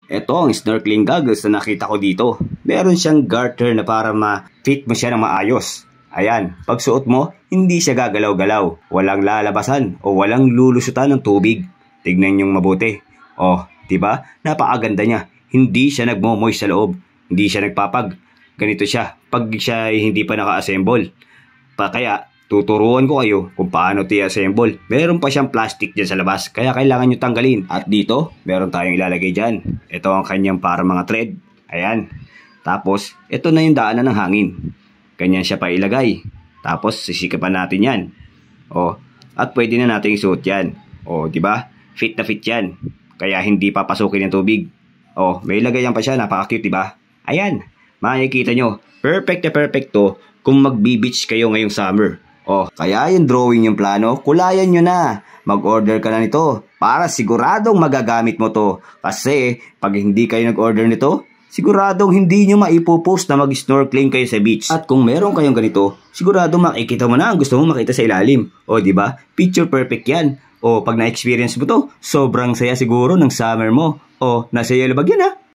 Ito ang snorkeling goggles na nakita ko dito. Meron siyang garter na para ma-fit mo siya ng maayos. Ayan, pag suot mo, hindi siya gagalaw-galaw. Walang lalabasan o walang lulusutan ng tubig. Tignan niyong mabuti. Oh, diba? Napakaganda niya. Hindi siya nagmo-moist sa loob. Hindi siya nagpapag. Ganito siya pag siya ay hindi pa naka-assemble. Kaya tuturuan ko kayo kung paano i-assemble. Meron pa siyang plastic dyan sa labas, kaya kailangan nyo tanggalin. At dito, meron tayong ilalagay dyan. Ito ang kanyang para mga thread. Ayan. Tapos, ito na yung daanan ng hangin. Ganyan siya pa ilagay. Tapos, sisikapan natin yan. O, at pwede na natin isuot yan. O, di ba? Fit na fit yan. Kaya hindi papasukin ng tubig. O, may lagayan pa siya. Napaka-cute, di ba? Ayan. Makikita nyo. Perfect na perfect to kung magbi-beach kayo ngayong summer. Oh, kaya yung drawing yung plano, kulayan nyo na. Mag-order ka na nito para siguradong magagamit mo to. Kasi pag hindi kayo nag-order nito, siguradong hindi nyo maipopost na mag-snorkeling kayo sa beach. At kung meron kayong ganito, siguradong makikita mo na ang gusto mo makita sa ilalim. O, di ba? Picture perfect yan. O, pag na-experience mo to, sobrang saya siguro ng summer mo. O, nasa iyo labag yan ha.